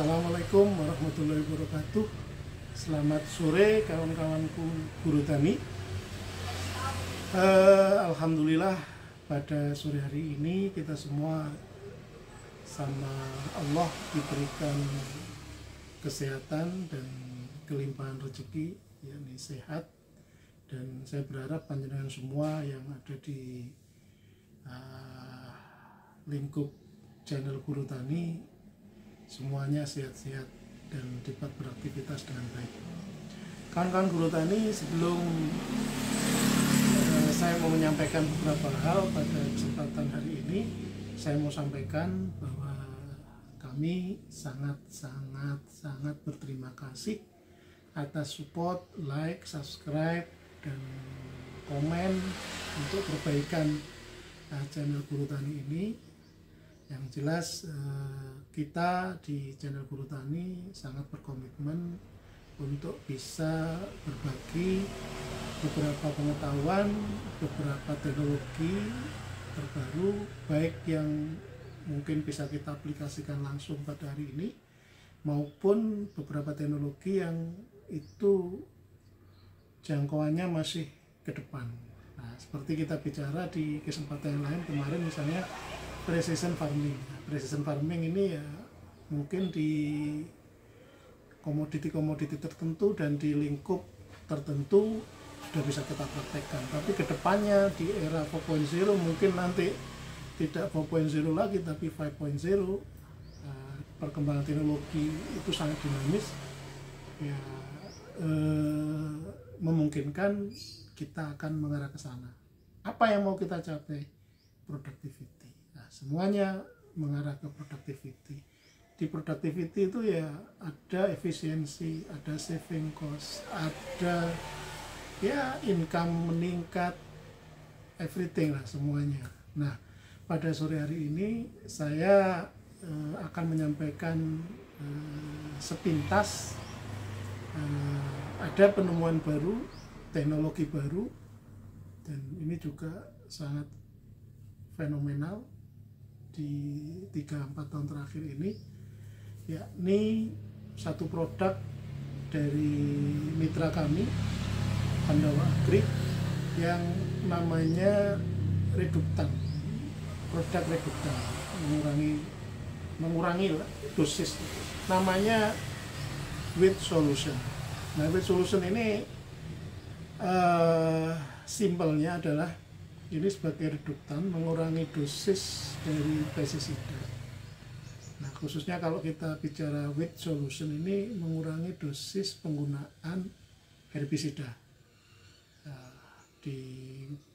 Assalamualaikum warahmatullahi wabarakatuh. Selamat sore kawan-kawanku guru tani. Alhamdulillah pada sore hari ini kita semua sama Allah diberikan kesehatan dan kelimpahan rezeki, yakni sehat. Dan saya berharap panjenengan semua yang ada di lingkup channel Guru Tani semuanya sehat-sehat dan dapat beraktivitas dengan baik. Kawan-kawan Guru Tani, sebelum saya mau menyampaikan beberapa hal pada kesempatan hari ini, saya mau sampaikan bahwa kami sangat berterima kasih atas support, like, subscribe, dan komen untuk perbaikan channel Guru Tani ini. Yang jelas kita di channel Guru Tani sangat berkomitmen untuk bisa berbagi beberapa pengetahuan, beberapa teknologi terbaru, baik yang mungkin bisa kita aplikasikan langsung pada hari ini, maupun beberapa teknologi yang itu jangkauannya masih ke depan. Nah, seperti kita bicara di kesempatan yang lain kemarin, misalnya precision farming. Precision farming ini ya mungkin di komoditi-komoditi tertentu dan di lingkup tertentu sudah bisa kita praktekkan. Tapi kedepannya di era 4.0 mungkin nanti tidak 4.0 lagi tapi 5.0. Perkembangan teknologi itu sangat dinamis, ya memungkinkan kita akan mengarah ke sana. Apa yang mau kita capai? Productivity. Nah, semuanya mengarah ke productivity. Di productivity itu ya ada efisiensi, ada saving cost, ada ya income meningkat, everything lah semuanya. Nah, pada sore hari ini saya akan menyampaikan sepintas ada penemuan baru, teknologi baru, dan ini juga sangat fenomenal di 3-4 tahun terakhir ini, yakni satu produk dari mitra kami Pandawa Agri yang namanya reduktan, produk reduktan, mengurangi dosis, namanya Wheat Solution. Nah, Wheat Solution ini simpelnya adalah ini sebagai reduktan mengurangi dosis dari pestisida. Nah, khususnya kalau kita bicara Wheat Solution ini mengurangi dosis penggunaan herbisida. Di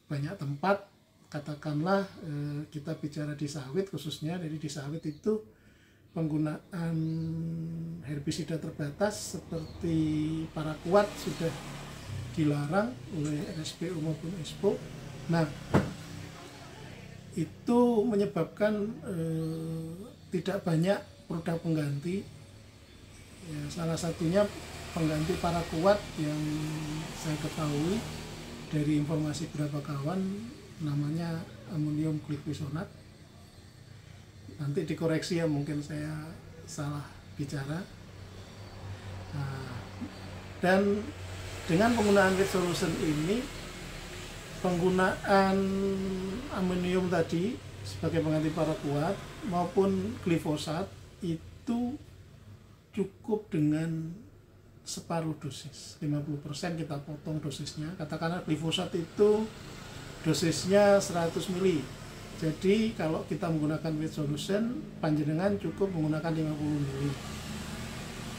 banyak tempat, katakanlah kita bicara di sawit khususnya, jadi di sawit itu penggunaan herbisida terbatas seperti paraquat sudah dilarang oleh RSPO maupun ESPO. Nah, itu menyebabkan tidak banyak produk pengganti. Ya, salah satunya pengganti paraquat yang saya ketahui dari informasi beberapa kawan, namanya amonium glyphosate. Nanti dikoreksi ya, mungkin saya salah bicara. Nah, dan dengan penggunaan Wheat Solution ini, penggunaan amonium tadi sebagai pengganti paraquat maupun glifosat itu cukup dengan separuh dosis, 50% kita potong dosisnya. Katakanlah glifosat itu dosisnya 100 mili. Jadi kalau kita menggunakan Wheat Solution, panjenengan cukup menggunakan 50 mili.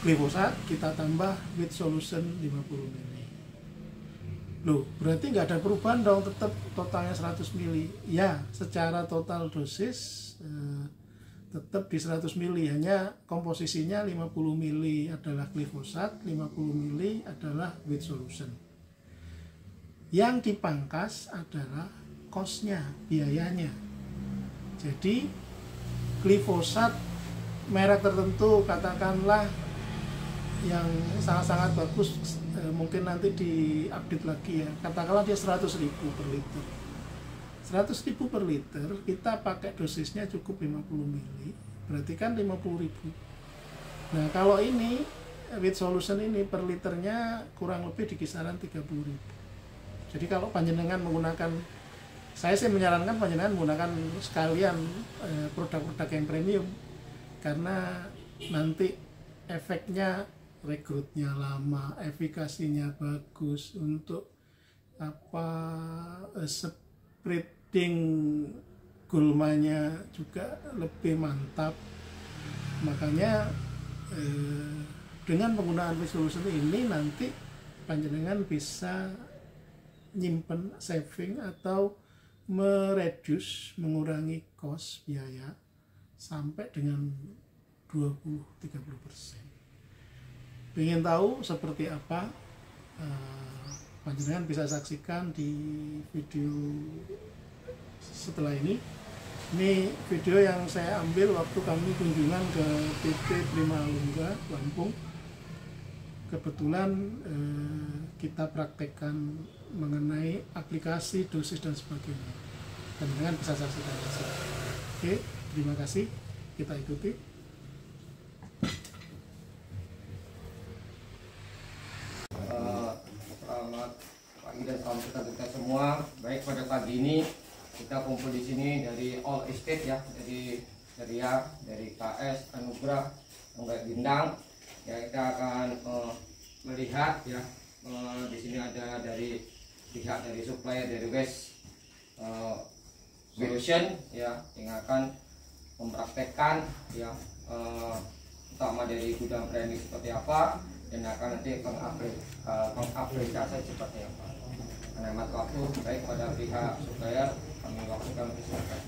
Glifosat kita tambah Wheat Solution 50 mili. Loh, berarti nggak ada perubahan dong, tetap totalnya 100 mili. Ya, secara total dosis tetap di 100 mili, hanya komposisinya 50 mili adalah glifosat, 50 mili adalah Wheat Solution. Yang dipangkas adalah cost-nya, biayanya. Jadi glifosat merek tertentu, katakanlah yang sangat-sangat bagus, mungkin nanti diupdate lagi ya, katakanlah dia 100.000 per liter. 100.000 per liter, kita pakai dosisnya cukup 50 mili, berarti kan 50.000. Nah kalau ini with solution ini per liternya kurang lebih di kisaran 30.000. Jadi kalau panjenengan menggunakan, saya sih menyarankan panjenengan menggunakan sekalian produk-produk yang premium, karena nanti efeknya rekrutnya lama, efikasinya bagus, untuk spreading gulmanya juga lebih mantap. Makanya dengan penggunaan with solution ini nanti panjenengan bisa nyimpen, saving, atau mengurangi cost biaya sampai dengan 20-30%. Ingin tahu seperti apa? Panjenengan bisa saksikan di video setelah ini. Ini video yang saya ambil waktu kami kunjungan ke PT Prima Lungga, Lampung. Kebetulan kita praktekkan mengenai aplikasi, dosis, dan sebagainya. Panjenengan bisa saksikan di sini. Oke, terima kasih. Kita ikuti. Selamat pagi dan salam sejahtera kita semua. Baik, pada pagi ini kita kumpul di sini dari All Estate ya, dari Ria, dari KS, Anugrah, Enggak Bintang. Ya, kita akan melihat ya, di sini ada dari pihak dari supplier dari West Solution ya, yang akan mempraktekkan ya, utama dari gudang branding seperti apa, dan akan nanti mengaplikasi seperti apa. Hemat waktu, baik pada pihak supplier, kami waktukan silakan.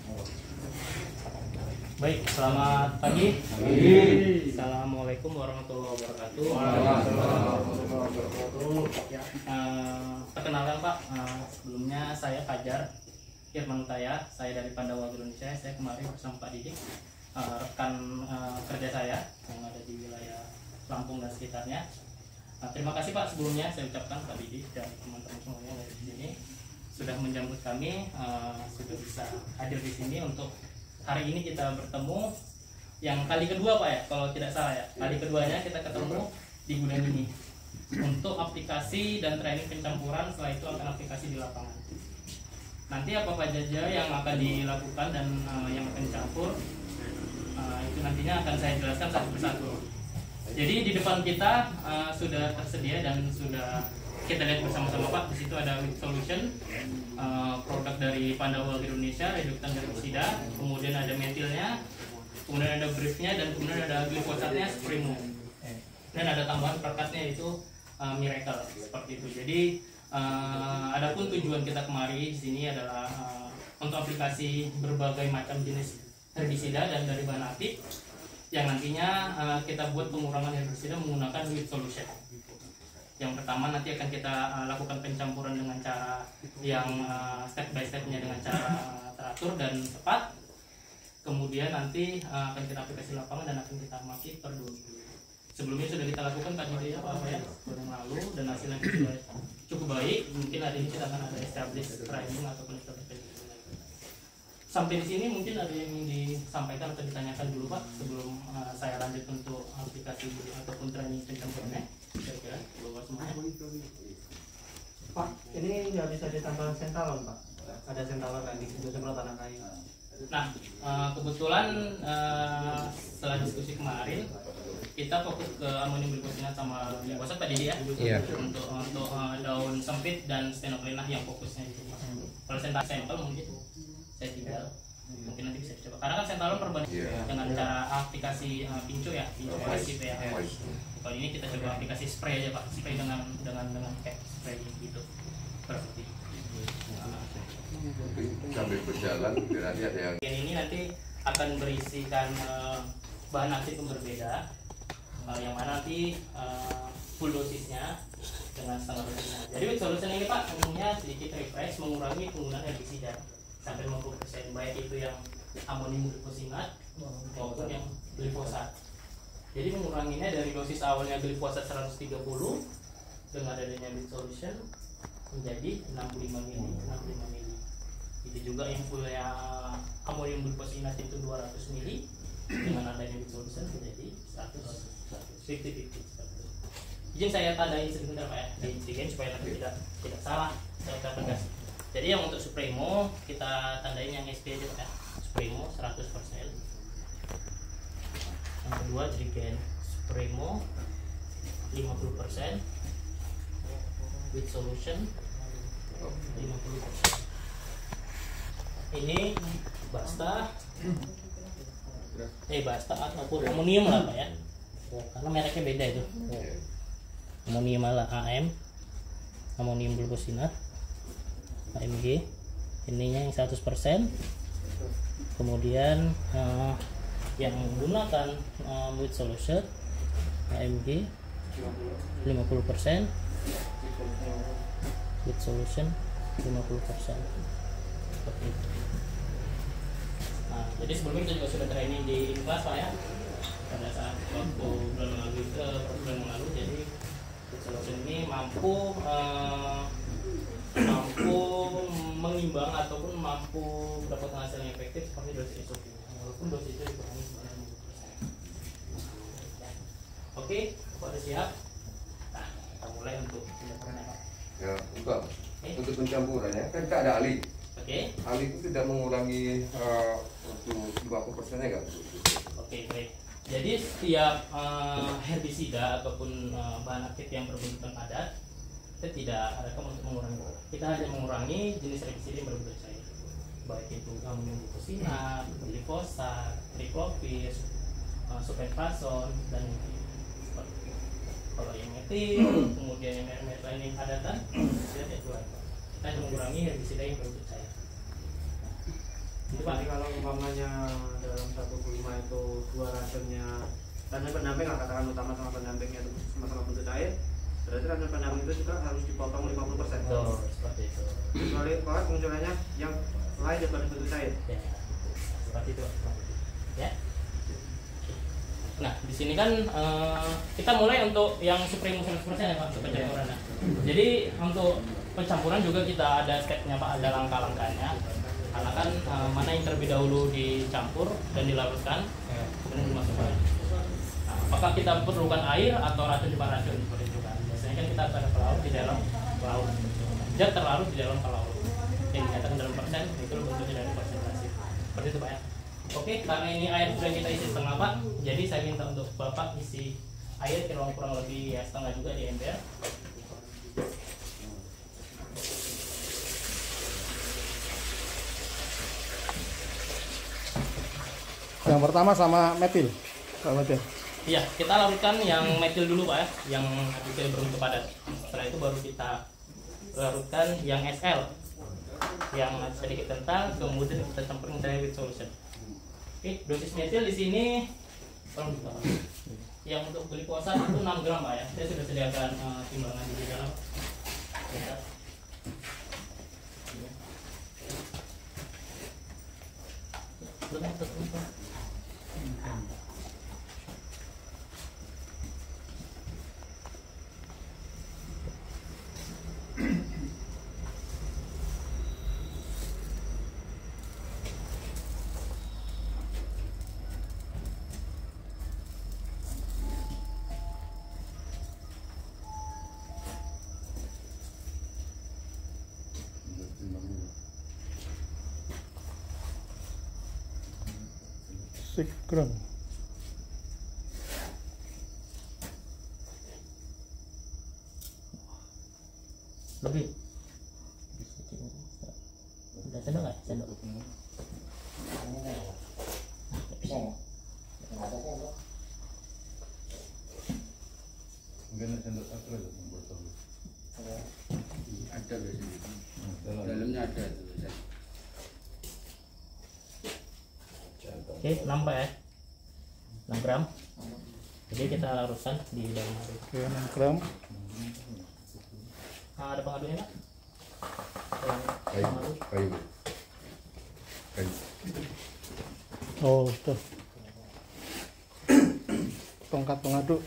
Baik, selamat pagi. Assalamualaikum warahmatullahi wabarakatuh. Perkenalkan Pak, sebelumnya saya Fajar Firman Utaya, saya dari Pandawa Indonesia. Saya kemarin bersama Pak Didik, rekan kerja saya yang ada di wilayah Lampung dan sekitarnya. Terima kasih Pak sebelumnya saya ucapkan Pak Didik dan teman-teman semuanya yang ada di sini sudah menjemput kami, sudah bisa hadir di sini untuk hari ini kita bertemu yang kali kedua Pak ya, kalau tidak salah ya. Kali keduanya kita ketemu di gudang ini untuk aplikasi dan training pencampuran, setelah itu akan aplikasi di lapangan. Nanti apa saja yang akan dilakukan dan yang akan dicampur, itu nantinya akan saya jelaskan satu persatu. Jadi di depan kita sudah tersedia dan sudah kita lihat bersama-sama Pak. Di situ ada with solution, produk dari Pandawa Indonesia, reduktan herbisida, kemudian ada metilnya, kemudian ada briefnya, dan kemudian ada glifosatnya, Sprimo, dan ada tambahan perkatnya yaitu Miracle seperti itu. Jadi adapun tujuan kita kemari di sini adalah untuk aplikasi berbagai macam jenis herbisida dan dari bahan aktif yang nantinya kita buat pengurangan herbisida menggunakan with solution. Yang pertama nanti akan kita lakukan pencampuran dengan cara yang step by stepnya, dengan cara teratur dan tepat. Kemudian nanti akan kita aplikasi lapangan dan akan kita maki per 2 minggu. Sebelumnya sudah kita lakukan tadi ya Pak ya, yang lalu, dan hasilnya sudah cukup baik. Mungkin hari ini kita akan ada establish training ataupun establish. Sampai di sini mungkin ada yang ingin disampaikan atau ditanyakan dulu Pak sebelum saya lanjut untuk aplikasi ataupun training pencampurannya. Kira-kira keluar semuanya. Pak, ini nggak bisa ditambah sentalon Pak? Ada sentalon lagi untuk semprot tanah kayu. Nah, kebetulan setelah diskusi kemarin kita fokus ke amonium glifosinat sama glifosat Pak Didi ya. Iya. Untuk daun sempit dan stenokrinah yang fokusnya itu. Kalau sampel mungkin saya tinggal mungkin nanti bisa dicoba, karena kan sentalon perbandingan dengan cara aplikasi pincu ya, pincu pasif ya. Kalau ini kita coba aplikasi spray aja Pak, spray dengan kayak spray gitu seperti sambil berjalan nanti ada yang ini nanti akan berisikan bahan aktif yang berbeda, yang mana nanti full dosisnya dengan setengah dosisnya. Jadi with solution ini Pak umumnya sedikit refresh, mengurangi penggunaan herbisida sampai 50%, baik itu yang amonium glifosinat maupun yang glifosat. Jadi menguranginya dari dosis awalnya glifosat 130 dengan adanya with solution menjadi 65 mili. Itu juga yang full ya amonium glifosinat itu 200 mili, dengan adanya with solution menjadi 100 50-50 seperti itu. Izin saya tandai sebentar Pak ya di game supaya nanti tidak salah saya tegas. Jadi yang untuk Supremo kita tandain yang SP aja Pak ya. Supremo 100%. Yang kedua Jerigen Supremo 50%, with solution 50%. Ini Basta ataupun amonium lah Pak ya, karena mereknya beda itu. Amonium lah AM, amonium glukosinat, AMG. Ininya yang 100%. Kemudian yang menggunakan with solution AMG 50%, with solution 50%. Seperti itu. Nah, jadi sebelumnya kita juga sudah training di Inklas Pak ya, pada saat waktu bulan lalu. Jadi with solution ini mampu mengimbang ataupun mampu mendapatkan hasil yang efektif seperti dosis SOP, walaupun dosisnya dikurangi 90%. Oke, Bapak sudah siap? Nah, kita mulai untuk pencampurannya Pak. Ya, untuk pencampurannya kan kita ada ahli. Oke. Ahli itu tidak mengurangi untuk 50%-nya kan? Oke, baik. Jadi setiap herbisida ataupun bahan aktif yang berbentukan padat, kita tidak ada untuk mengurangi. Kita hanya mengurangi jenis herbisida yang berbentuk cair, baik itu amonium glukosinat, glifosat, triclopyr, sulfentrazon, dan seperti itu. Kalau yang metil, kemudian yang merek lain yang padatan, kita jual. Kita hanya mengurangi herbisida yang berbentuk cair. Jadi kalau umpamanya dalam 1 gulma itu 2 racunnya racun pendamping, katakan utama sama pendampingnya itu sama-sama bentuk cair, berarti racun pendamping itu juga harus dipotong 50%. Seperti itu. Kecuali kalau pengunculannya yang lain daripada bentuk cair. Ya, seperti itu. Ya. Nah, di sini kan kita mulai untuk yang Supremo 100% ya Pak, untuk pencampuran. Jadi untuk pencampuran juga kita ada stepnya Pak, ada langkah-langkahnya. Karena kan mana yang terlebih dahulu dicampur dan dilarutkan, kemudian dimasukkan. Nah, apakah kita perlukan air atau racun di racun seperti itu kan? Biasanya kan kita ada pelaut di dalam pelaut, zat terlarut di dalam pelaut yang dinyatakan dalam persen, itu bentuknya dari persentase. Seperti itu Pak ya. Oke, karena ini air sudah kita isi setengah Pak, jadi saya minta untuk Bapak isi air kurang lebih ya setengah juga di ember. Yang pertama sama metil, Pak Metil. Iya, kita larutkan yang metil dulu Pak ya, yang metil berbentuk padat. Setelah itu baru kita larutkan yang SL, yang sedikit kental, kemudian kita campurin dengan with solution. Oke, dosis metil di sini yang untuk glifosat itu 6 gram Pak ya. Saya sudah sediakan timbangan di dalam. Ya. Gram. Lebih. Udah sendok nggak? Sendok. Mungkin sendok satu aja botol. Ada biasanya. Dalamnya ada itu biasanya. Oke, 6 Pak ya. 6 gram. Jadi kita larutkan di dalam air. Oke, 6 gram. Nah, ada pengadunya Pak? Kayu. Oh, tuh. Tongkat pengaduk.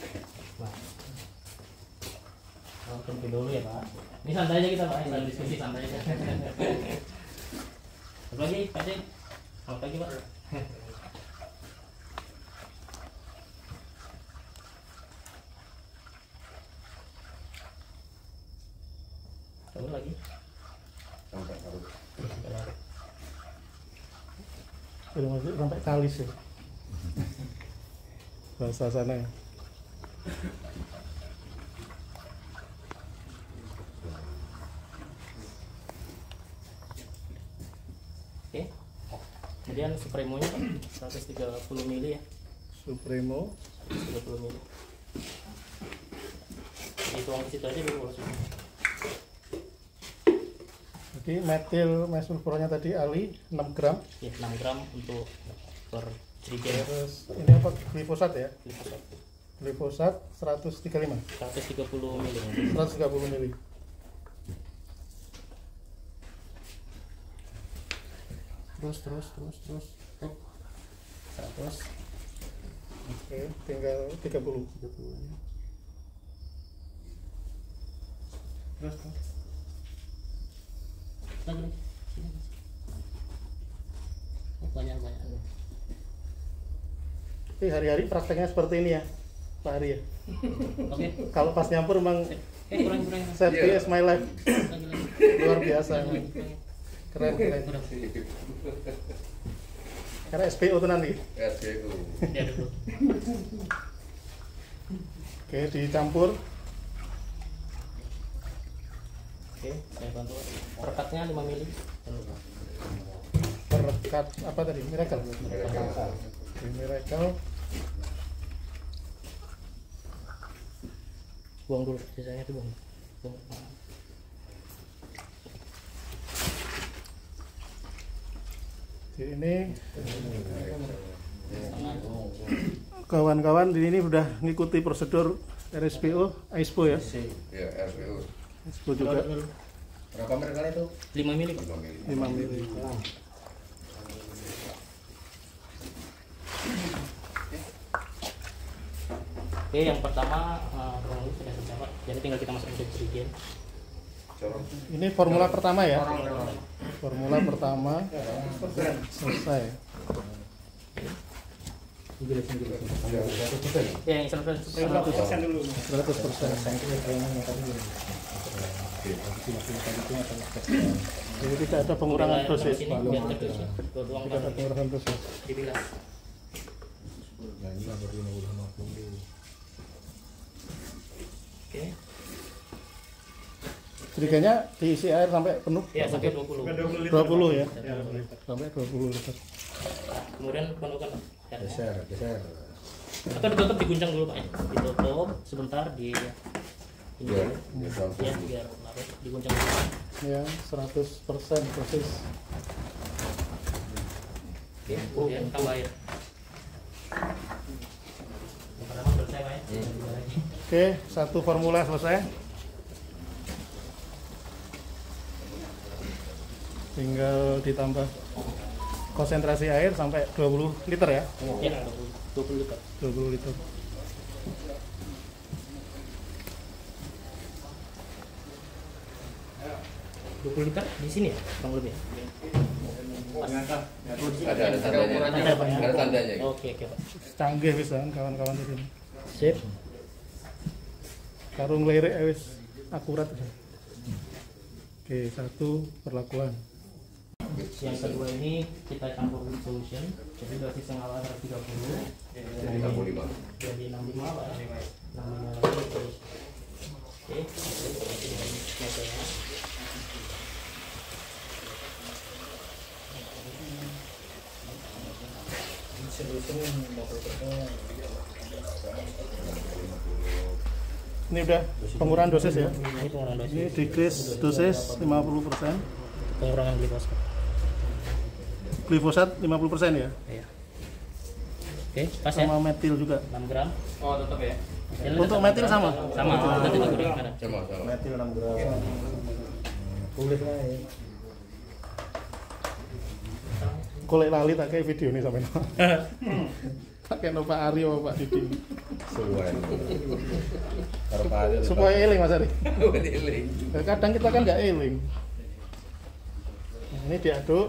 Tunggu dulu ya Pak. Ini santai aja kita Pak, sambil diskusi santai aja. Apa lagi Pak Cik? Apa lagi Pak? ini lagi sampai harus sampai kalis ya bahasa sana ya. Oke. Kemudian Supremo-nya 130 mili ya. Supremo 130 mili. Dituang ke situ aja dulu langsung. jadi metil mesulfurnya tadi Ali 6 gram Ya, 6 gram untuk per jerigen. terus ini apa glifosat ya Glifosat. glifosat 135 130 mili. 130 mili. Terus 100. oke tinggal 30 terus Lagi. Oh, banyak. tapi hari-hari prakteknya seperti ini ya Pak Ari ya Oke. kalau pas nyampur emang Kurang. safety is my life Lagi. luar biasa emang. Keren karena SPO tuh nanti SPU. Ya dulu. oke dicampur Oke, saya bantu. Perekatnya 5 mili. perekat apa tadi miracle Oke, miracle Buang dulu sisanya itu buang. jadi ini kawan-kawan di ini udah ngikuti prosedur RSPO ISPO ya Ya, SPU. ISPO juga Berapa mereka itu? 5 mili. 5 mili. 5 mili. Oke, yang pertama kurang lebih sudah tercapai. Jadi tinggal kita masukin ke jerigen. Ini formula pertama ya formula pertama selesai Ya, yang Supremo 100% jadi tidak ada pengurangan dosis Sini biar terus ya. Tuang tidak ada pengurangan dosis dibilas. Oke. jeriganya diisi air sampai penuh Ya, sampai 20. 20 ya sampai 20 liter Kemudian penuhkan airnya. Geser. Atau ditutup, diguncang dulu Pak ya. Ditutup sebentar di ini Ya, dulu. Ya, biar larut, diguncang dulu. ya 100% dosis Oke, kemudian tambah air. Yang pertama selesai Pak ya. oke satu formula selesai tinggal ditambah konsentrasi air sampai 20 liter ya Ya, 20 liter. 20 liter Liter di sini ya, kurang lebih. Ada tandanya. Ada Pak ya. Ada tandanya. Oke Pak. canggih bisa kawan-kawan di sini Sip. karung lirik wis akurat ya. Oke satu perlakuan Yang kedua ini kita campur with solution. Jadi dosis yang awal 30 Jadi 65. jadi 65 Pak ya. 65 lagi terus. Oke. Metodenya. ini udah pengurangan dosis ya Ini pengurangan dosis. ini decrease dosis 50% Pengurangan glifosat. glifosat 50% ya Iya. Oke, pas ya. sama metil juga 6 gram. Oh, tetap ya. Ya, untuk metil sama Sama, kita tinggal kurangi kadang. Sama. metil 6 gram kulit lain kulit lali tak kayak video ini sampai pakai Pak Aryo Pak Didi supaya eling Mas Ari kadang kita kan nggak eling nah, ini diaduk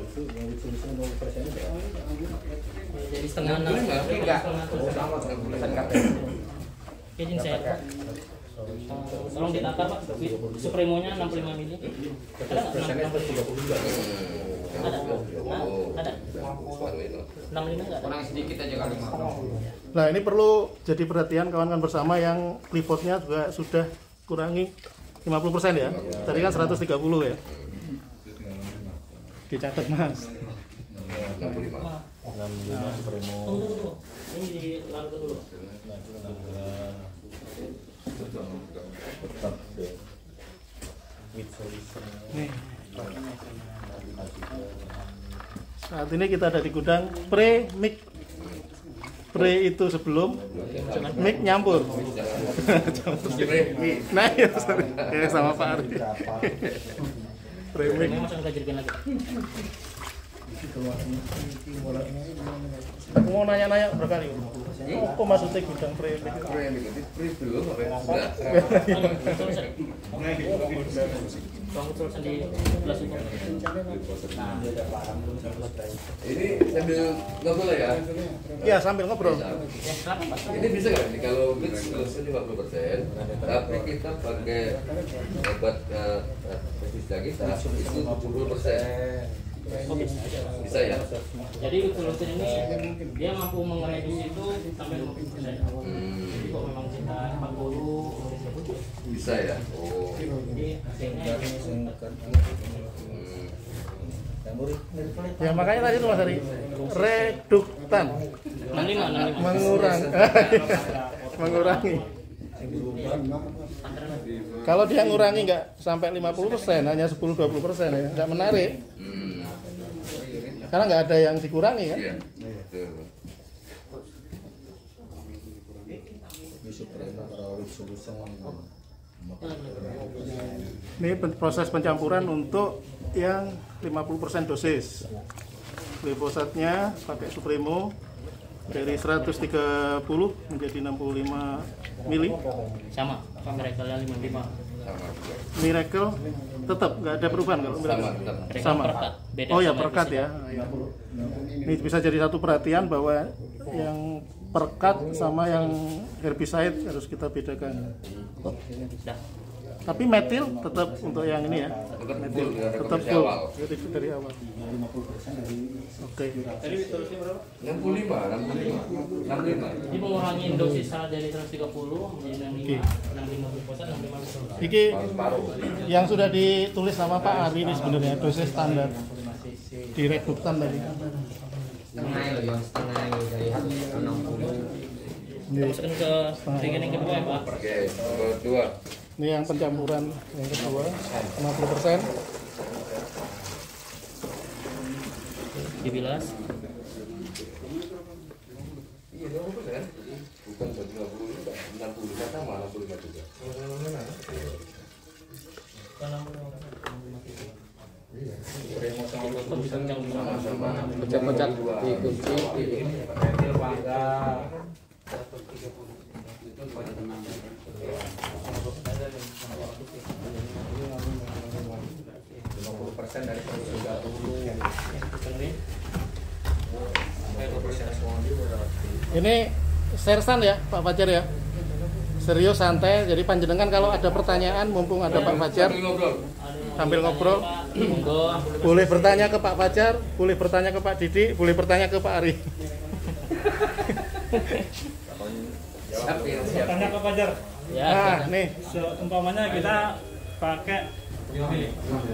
Jadi setengah 6. Enggak. Izin saya. Tolong ditakar Pak, Supremonya 65 mili. Ada nggak? 30 Ada? 65 nggak ada? Kurang sedikit aja kali Mas. Nah ini perlu jadi perhatian kawan-kawan bersama yang cliffosnya juga sudah kurangi 50% ya. Tadi kan 130 ya. Dicatat Mas. 65 Supremo. Tunggu. Ini di lalu dulu. Tetap deh. With solution. Nih. Saat ini kita ada di gudang pre-mix. Pre itu sebelum, mix nyampur. Nah ya, sorry. Ya, sama Pak Ari. Pre-mix. Ini masuk ke lagi. Aku mau nanya-nanya berkali. Apa maksudnya gudang pre-mix? Free belum apa ya? Ruang tulisan di sebelah situ. Ini sambil ngobrol ya? Ya sambil ngobrol. Ya, silakan Pak. Ini bisa nggak nih kalau mix solution 50%, tapi kita pakai obat pestisida kita itu 70%. Oh, Bisa ya? Jadi solution ini dia mampu mereduksi itu sampai 50%. Jadi kalau memang kita 40 Bisa ya? Oh. jadi hasilnya Ya makanya tadi tuh Mas Ari, reduktan, 65. mengurangi. Kalau dia ngurangi nggak sampai 50%, hanya 10-20% ya, nggak menarik. Karena nggak ada yang dikurangi kan. Iya. Betul. Ini proses pencampuran untuk yang 50% dosis. Glifosatnya pakai Supremo dari 130 menjadi 65 mili. sama, Miracle-nya 55. Sama juga. Miracle tetap nggak ada perubahan kalau Miracle. Sama, tetap. Miracle Sama. perkat. Beda Oh ya sama perkat herbicida. ya. Ini bisa jadi satu perhatian bahwa yang perkat sama yang herbicide harus kita bedakan. Dah. Tapi metil tetap untuk yang ini ya. Tetap full ya, Tetap rekomendasi full. awal. Jadi dari awal. Oke. 65. Ini mengurangi dosis salah dari 130 menjadi 65, 65 glukosa, 65 glukosa. Iki Paruh. yang sudah ditulis sama Pak Ari ini sebenarnya dosis standar di reduktan tadi. Setengah loh yang setengah dari 160. Ini, Masukkan ke bagian yang kedua ya Pak. Oke, nomor 2. ini yang pencampuran yang kedua 50%. Dibilas. Iya, 20%. Bukan 150 juga, 65 sama 65 juga. Sama-sama. Pecah-pecah dikunci. Ini sersan ya Pak Fajar ya. Serius santai. Jadi panjenengan kalau ada pertanyaan mumpung ada Pak Fajar sambil ngobrol Monggo. boleh bertanya ke Pak Fajar, boleh bertanya ke Pak Didi, boleh bertanya ke Pak Ari. Siap, ya, siap. Tanya ke Fajar, Ya. Nah, nih seumpamanya kita pakai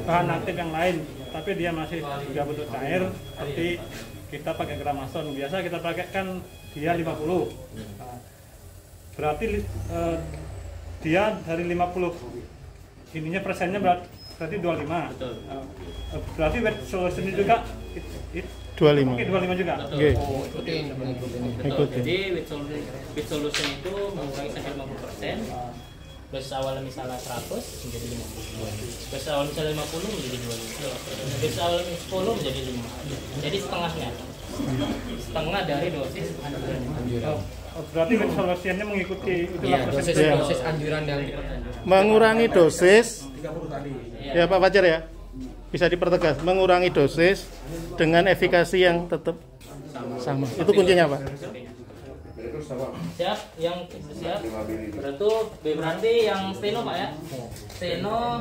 bahan aktif yang lain, tapi dia masih juga bentuk cair, seperti kita pakai gramason. Biasa kita pakai kan dia 50. Nah, berarti dia dari 50 ininya persennya berarti 25. Betul. Berarti wet solution juga 25. oke 25 juga. Oke. Oh, ikutin. Betul. Ikutin. Jadi with solution itu mengurangi sampai 50%. Dosis awalnya misalnya 100 menjadi 50. Dosis awal misalnya 50 menjadi 25. Dosis awal 10 menjadi 5. Jadi setengahnya. Setengah dari dosis anjuran. Oh, berarti wet solutionnya mengikuti itulah Iya, proses dosis anjuran yang mengurangi dosis. Ya Pak Fajar ya. Bisa dipertegas, mengurangi dosis dengan efikasi yang tetap sama. Itu kuncinya Pak. Jadi itu sama Siap, yang siap. 5 mili. Berarti B berarti yang steno Pak ya. Steno